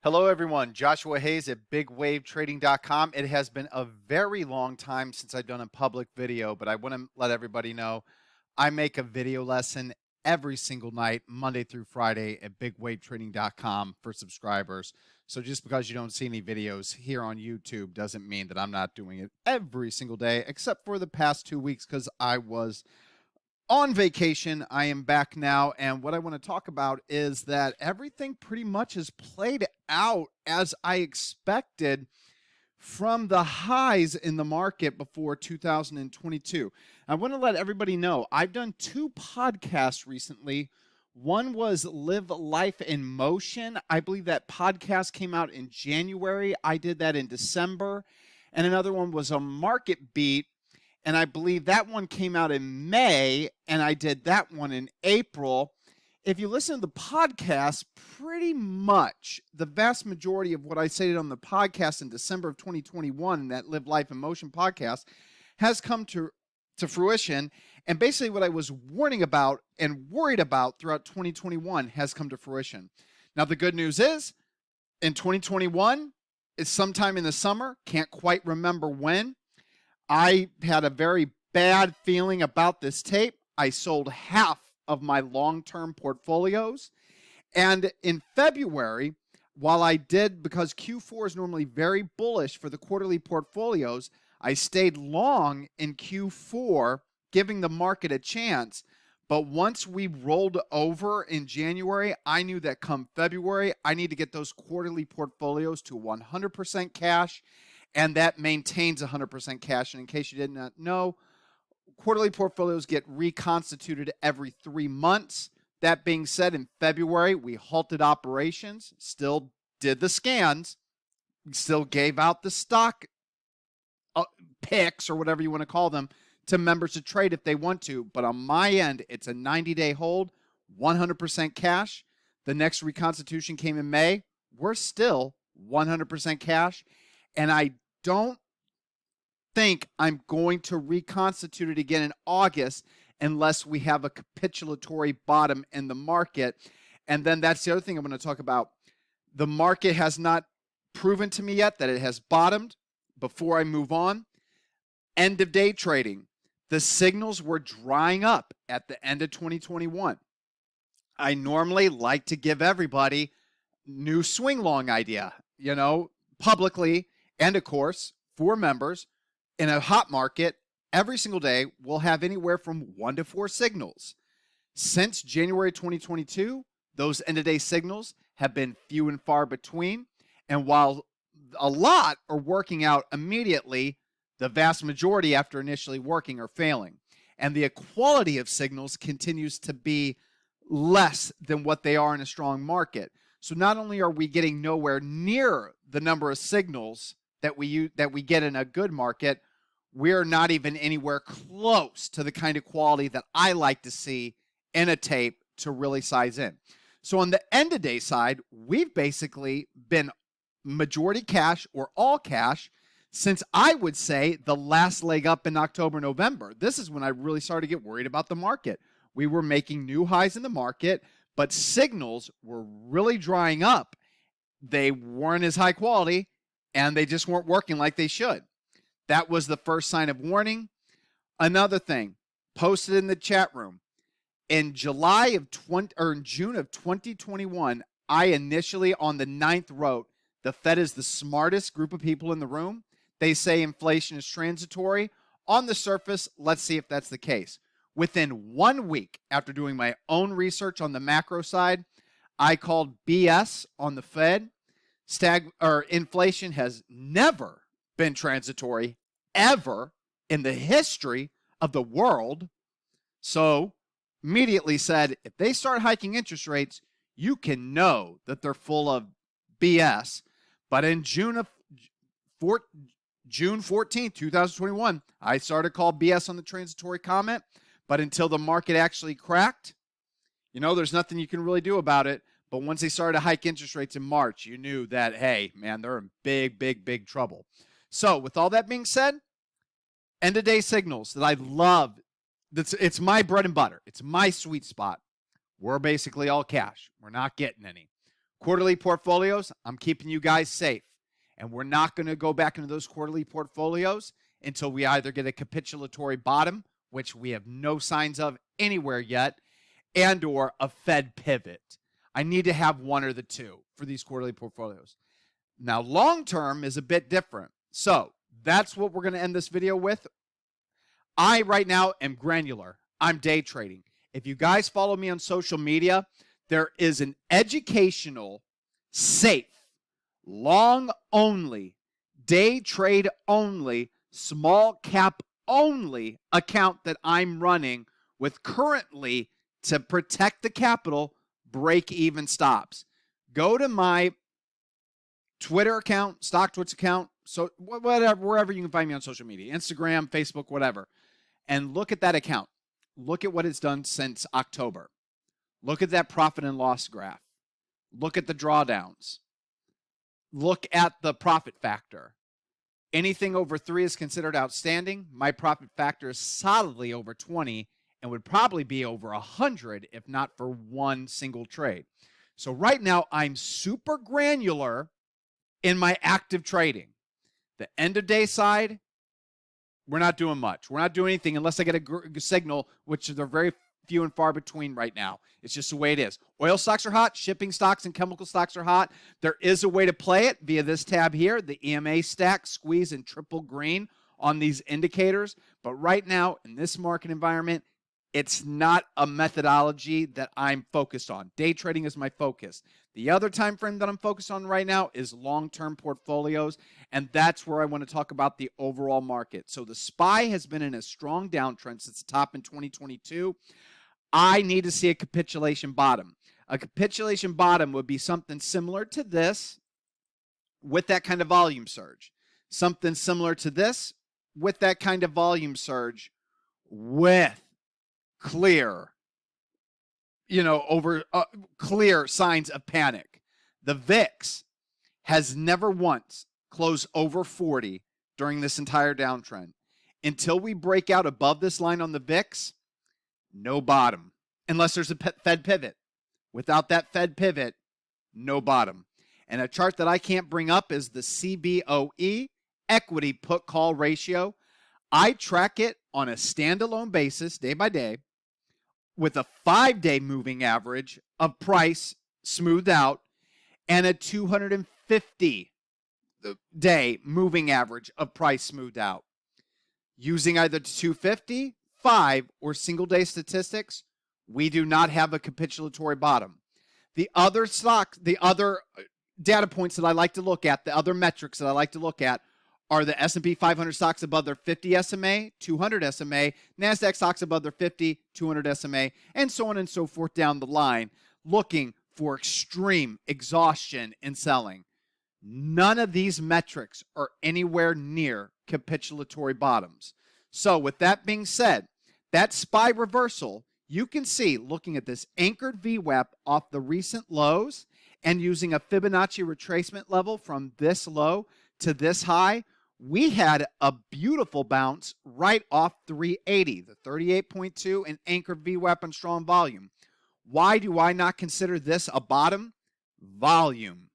Hello, everyone. Joshua Hayes at BigWaveTrading.com. It has been a very long time since I've done a public video, but I want to let everybody know I make a video lesson every single night, Monday through Friday at BigWaveTrading.com for subscribers. So just because you don't see any videos here on YouTube doesn't mean that I'm not doing it every single day, except for the past 2 weeks because I was on vacation. I am back now, and what I want to talk about is that everything pretty much has played out as I expected from the highs in the market before 2022. I want to let everybody know I've done 2 podcasts recently. One was Live Life in Motion. I believe that podcast came out in January. I did that in December. And another one was a Market Beat, and I believe that one came out in May, and I did that one in April. If you listen to the podcast, pretty much the vast majority of what I stated on the podcast in December of 2021, that Live Life in Motion podcast, has come to fruition. And basically what I was warning about and worried about throughout 2021 has come to fruition. Now, the good news is in 2021, it's sometime in the summer, can't quite remember when, I had a very bad feeling about this tape. I sold half of my long-term portfolios. And in February, while I did, because Q4 is normally very bullish for the quarterly portfolios, I stayed long in Q4, giving the market a chance. But once we rolled over in January, I knew that come February, I need to get those quarterly portfolios to 100% cash. And that maintains 100% cash. And in case you did not know, quarterly portfolios get reconstituted every 3 months. That being said, in February, we halted operations, still did the scans, still gave out the stock picks or whatever you want to call them to members to trade if they want to. But on my end, it's a 90-day hold, 100% cash. The next reconstitution came in May. We're still 100% cash. And I don't think I'm going to reconstitute it again in August unless we have a capitulatory bottom in the market. And then that's the other thing I'm going to talk about. The market has not proven to me yet that it has bottomed. Before I move on, end of day trading. The signals were drying up at the end of 2021. I normally like to give everybody new swing long idea, publicly. And of course, for members, in a hot market, every single day, we'll have anywhere from 1 to 4 signals. Since January 2022, those end-of-day signals have been few and far between. And while a lot are working out immediately, the vast majority after initially working are failing. And the quality of signals continues to be less than what they are in a strong market. So not only are we getting nowhere near the number of signals that we get in a good market, we're not even anywhere close to the kind of quality that I like to see in a tape to really size in. So on the end of day side, we've basically been majority cash or all cash since I would say the last leg up in October, November. This is when I really started to get worried about the market. We were making new highs in the market, but signals were really drying up. They weren't as high quality, and they just weren't working like they should. That was the first sign of warning. Another thing, posted in the chat room. In June of 2021, I initially on the 9th wrote, the Fed is the smartest group of people in the room. They say inflation is transitory. On the surface, let's see if that's the case. Within 1 week after doing my own research on the macro side, I called BS on the Fed. Inflation has never been transitory ever in the history of the world. So immediately said, if they start hiking interest rates, you can know that they're full of BS. But in June 14th, 2021, I started to call BS on the transitory comment. But until the market actually cracked, there's nothing you can really do about it. But once they started to hike interest rates in March, you knew that, hey, man, they're in big, big, big trouble. So with all that being said, end-of-day signals that I love, it's my bread and butter. It's my sweet spot. We're basically all cash. We're not getting any. Quarterly portfolios, I'm keeping you guys safe. And we're not going to go back into those quarterly portfolios until we either get a capitulatory bottom, which we have no signs of anywhere yet, and or a Fed pivot. I need to have one or the two for these quarterly portfolios. Now, long-term is a bit different. So that's what we're going to end this video with. I, right now, am granular. I'm day trading. If you guys follow me on social media, there is an educational, safe, long only, day trade only, small cap only account that I'm running with currently, to protect the capital, break even stops. Go to my Twitter account, StockTwits account, so whatever, wherever you can find me on social media, Instagram, Facebook, whatever, and look at that account. Look at what it's done since October. Look at that profit and loss graph. Look at the drawdowns. Look at the profit factor. Anything over 3 is considered outstanding. My profit factor is solidly over 20 and would probably be over 100 if not for one single trade. So right now, I'm super granular in my active trading. The end of day side, we're not doing much. We're not doing anything unless I get a signal, which they're very few and far between right now. It's just the way it is. Oil stocks are hot. Shipping stocks and chemical stocks are hot. There is a way to play it via this tab here, the EMA stack, squeeze in triple green on these indicators. But right now, in this market environment, it's not a methodology that I'm focused on. Day trading is my focus. The other time frame that I'm focused on right now is long-term portfolios, and that's where I want to talk about the overall market. So the SPY has been in a strong downtrend since the top in 2022. I need to see a capitulation bottom. A capitulation bottom would be something similar to this with that kind of volume surge. Something similar to this with that kind of volume surge with clear, clear signs of panic. The VIX has never once closed over 40 during this entire downtrend. Until we break out above this line on the VIX, no bottom, unless there's a Fed pivot. Without that Fed pivot, no bottom. And a chart that I can't bring up is the CBOE equity put call ratio. I track it on a standalone basis, day by day, with a 5-day moving average of price smoothed out and a 250-day moving average of price smoothed out. Using either 250, 5, or single-day statistics, we do not have a capitulatory bottom. The other data points that I like to look at, the other metrics that I like to look at, are the S&P 500 stocks above their 50 SMA, 200 SMA, NASDAQ stocks above their 50, 200 SMA, and so on and so forth down the line, looking for extreme exhaustion in selling. None of these metrics are anywhere near capitulatory bottoms. So with that being said, that SPY reversal, you can see, looking at this anchored VWAP off the recent lows and using a Fibonacci retracement level from this low to this high, we had a beautiful bounce right off 380, the 38.2 and anchored VWAP and strong volume. Why do I not consider this a bottom? Volume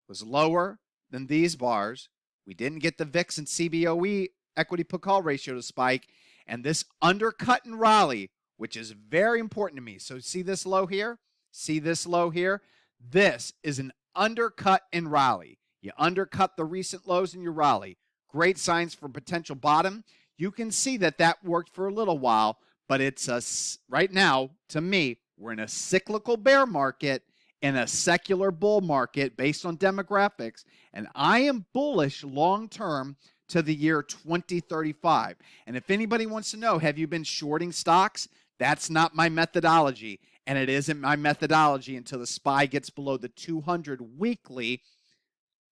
was lower than these bars. We didn't get the VIX and CBOE equity put call ratio to spike, and this undercut and rally, which is very important to me. So see this low here? See this low here? This is an undercut and rally. You undercut the recent lows in your rally. Great signs for potential bottom. You can see that that worked for a little while, but it's right now, to me, we're in a cyclical bear market and a secular bull market based on demographics, and I am bullish long-term to the year 2035. And if anybody wants to know, have you been shorting stocks? That's not my methodology, and it isn't my methodology until the SPY gets below the 200 weekly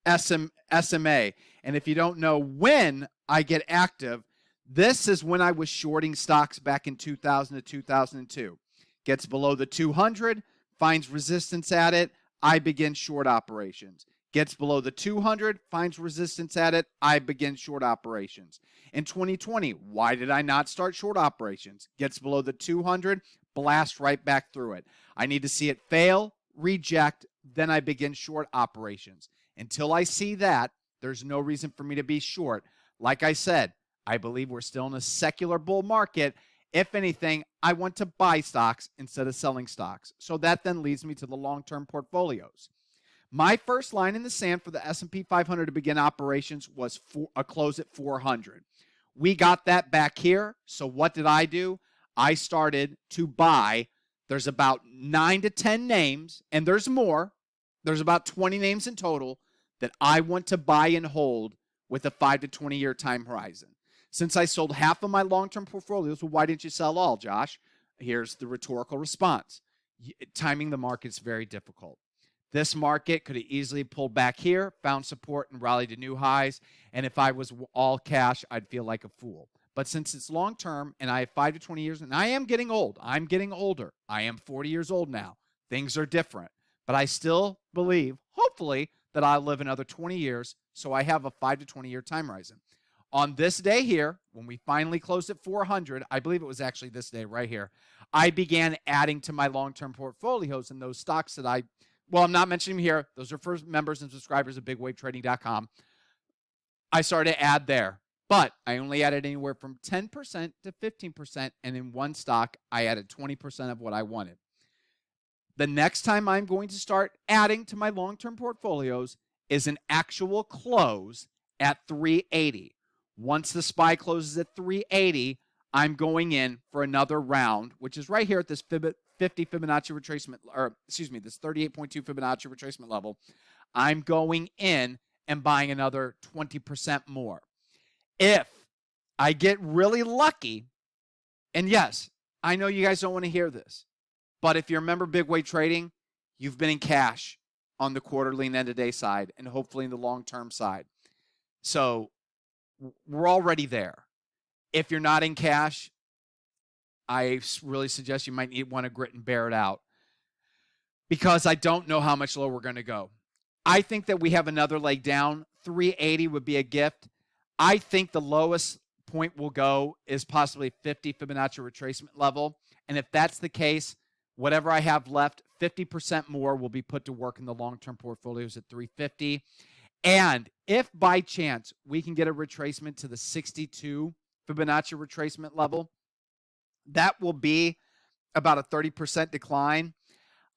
SMA. And if you don't know when I get active, this is when I was shorting stocks back in 2000 to 2002. Gets below the 200, finds resistance at it, I begin short operations. Gets below the 200, finds resistance at it, I begin short operations. In 2020, why did I not start short operations? Gets below the 200, blast right back through it. I need to see it fail, reject, then I begin short operations. Until I see that, there's no reason for me to be short. Like I said, I believe we're still in a secular bull market. If anything, I want to buy stocks instead of selling stocks. So that then leads me to the long-term portfolios. My first line in the sand for the S&P 500 to begin operations was a close at 400. We got that back here. So what did I do? I started to buy. There's about 9 to 10 names, and there's more. There's about 20 names in total that I want to buy and hold with a 5 to 20-year time horizon. Since I sold half of my long-term portfolios, well, why didn't you sell all, Josh? Here's the rhetorical response. Timing the market is very difficult. This market could have easily pulled back here, found support, and rallied to new highs. And if I was all cash, I'd feel like a fool. But since it's long-term and I have 5 to 20 years, and I am getting old. I'm getting older. I am 40 years old now. Things are different. But I still believe, hopefully, that I'll live another 20 years, so I have a 5 to 20-year time horizon. On this day here, when we finally closed at 400, I believe it was actually this day right here, I began adding to my long-term portfolios in those stocks that I'm not mentioning them here. Those are for members and subscribers of bigwavetrading.com. I started to add there, but I only added anywhere from 10% to 15%, and in one stock, I added 20% of what I wanted. The next time I'm going to start adding to my long-term portfolios is an actual close at 380. Once the SPY closes at 380, I'm going in for another round, which is right here at this 50 Fibonacci retracement, this 38.2 Fibonacci retracement level. I'm going in and buying another 20% more. If I get really lucky, and yes, I know you guys don't want to hear this, but if you remember big wave trading, you've been in cash on the quarterly and end-of-day side and hopefully in the long-term side. So we're already there. If you're not in cash, I really suggest you might want to grit and bear it out because I don't know how much lower we're going to go. I think that we have another leg down. 380 would be a gift. I think the lowest point we'll go is possibly 50 Fibonacci retracement level. And if that's the case, whatever I have left, 50% more will be put to work in the long-term portfolios at 350. And if by chance we can get a retracement to the 62 Fibonacci retracement level, that will be about a 30% decline.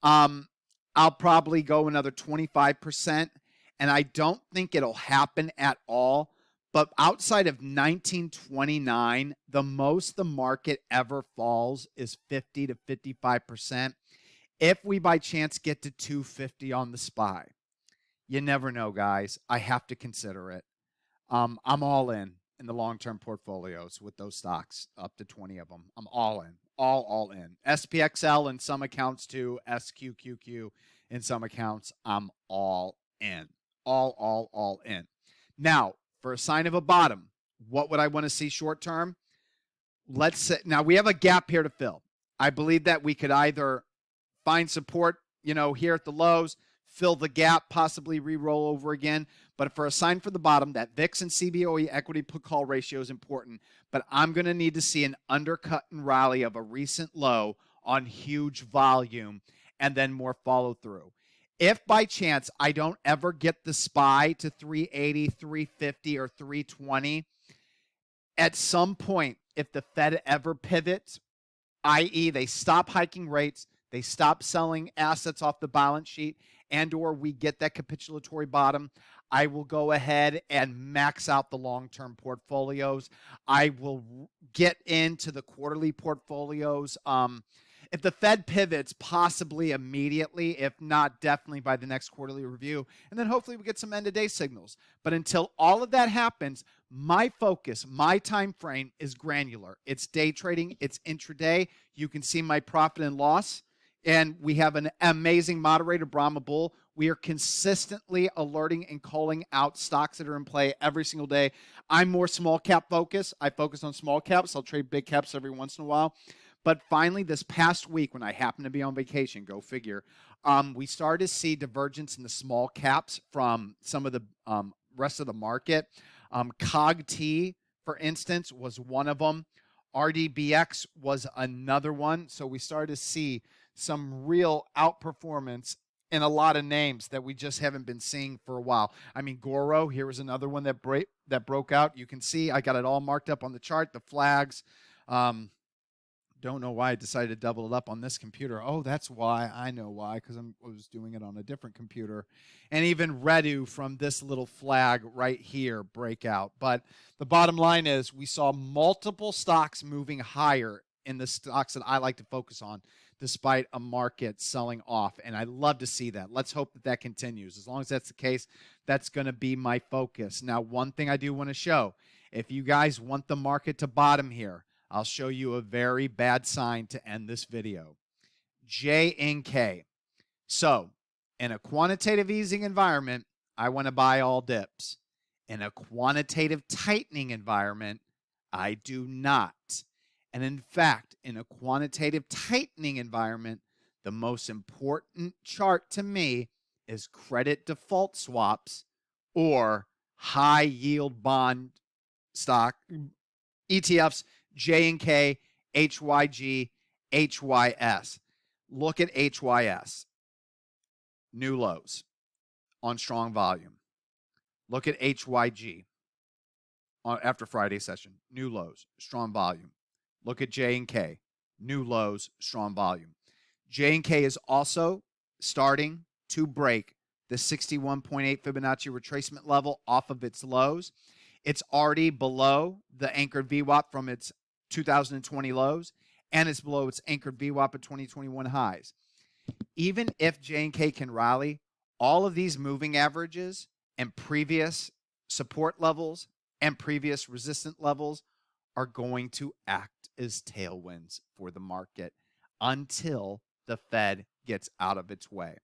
I'll probably go another 25%, and I don't think it'll happen at all. But outside of 1929, the most the market ever falls is 50 to 55%. If we by chance get to 250 on the SPY, you never know, guys. I have to consider it. I'm all in the long-term portfolios with those stocks, up to 20 of them. I'm all in, all in. SPXL in some accounts too, SQQQ in some accounts. I'm all in, all in. Now, for a sign of a bottom, what would I want to see short-term? Let's say, now we have a gap here to fill. I believe that we could either find support, here at the lows, fill the gap, possibly re-roll over again. But for a sign for the bottom, that VIX and CBOE equity put-call ratio is important. But I'm going to need to see an undercut and rally of a recent low on huge volume and then more follow-through. If by chance I don't ever get the SPY to 380, 350, or 320, at some point, if the Fed ever pivots, i.e. they stop hiking rates, they stop selling assets off the balance sheet, and or we get that capitulatory bottom, I will go ahead and max out the long-term portfolios. I will get into the quarterly portfolios. If the Fed pivots, possibly immediately, if not definitely by the next quarterly review, and then hopefully we get some end-of-day signals. But until all of that happens, my focus, my time frame is granular. It's day trading. It's intraday. You can see my profit and loss. And we have an amazing moderator, Brahma Bull. We are consistently alerting and calling out stocks that are in play every single day. I'm more small cap focused. I focus on small caps. I'll trade big caps every once in a while. But finally, this past week, when I happened to be on vacation, go figure, we started to see divergence in the small caps from some of the rest of the market. COG-T, for instance, was one of them. RDBX was another one. So we started to see some real outperformance in a lot of names that we just haven't been seeing for a while. I mean, Goro, here was another one that broke out. You can see I got it all marked up on the chart, the flags. Don't know why I decided to double it up on this computer. Oh, that's why. I know why, because I was doing it on a different computer. And even Redu from this little flag right here break out. But the bottom line is we saw multiple stocks moving higher in the stocks that I like to focus on, despite a market selling off. And I love to see that. Let's hope that that continues. As long as that's the case, that's going to be my focus. Now, one thing I do want to show, if you guys want the market to bottom here, I'll show you a very bad sign to end this video. JNK. So, in a quantitative easing environment, I want to buy all dips. In a quantitative tightening environment, I do not. And in fact, in a quantitative tightening environment, the most important chart to me is credit default swaps or high yield bond stock ETFs, JNK, HYG, HYS. Look at HYS. New lows on strong volume. Look at HYG after Friday session. New lows, strong volume. Look at JNK. New lows, strong volume. JNK is also starting to break the 61.8 Fibonacci retracement level off of its lows. It's already below the anchored VWAP from its 2020 lows, and it's below its anchored VWAP of 2021 highs. Even if JNK can rally, all of these moving averages and previous support levels and previous resistant levels are going to act as tailwinds for the market until the Fed gets out of its way.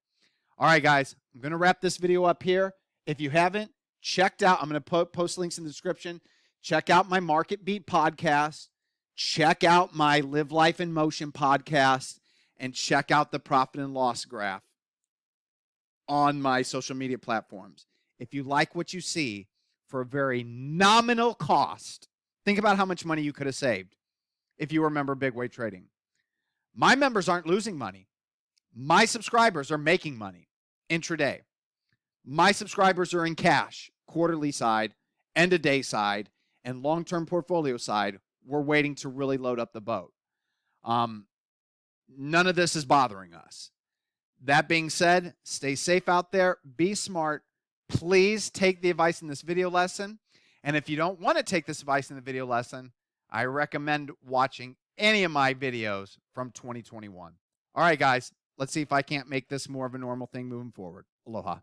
All right, guys, I'm going to wrap this video up here. If you haven't checked out, I'm going to post links in the description. Check out my Market Beat podcast. Check out my Live Life in Motion podcast. And check out the profit and loss graph on my social media platforms. If you like what you see for a very nominal cost, think about how much money you could have saved if you remember big weight trading. My members aren't losing money. My subscribers are making money intraday. My subscribers are in cash, quarterly side, end of day side, and long-term portfolio side. We're waiting to really load up the boat. None of this is bothering us. That being said, stay safe out there. Be smart. Please take the advice in this video lesson. And if you don't want to take this advice in the video lesson, I recommend watching any of my videos from 2021. All right, guys, let's see if I can't make this more of a normal thing moving forward. Aloha.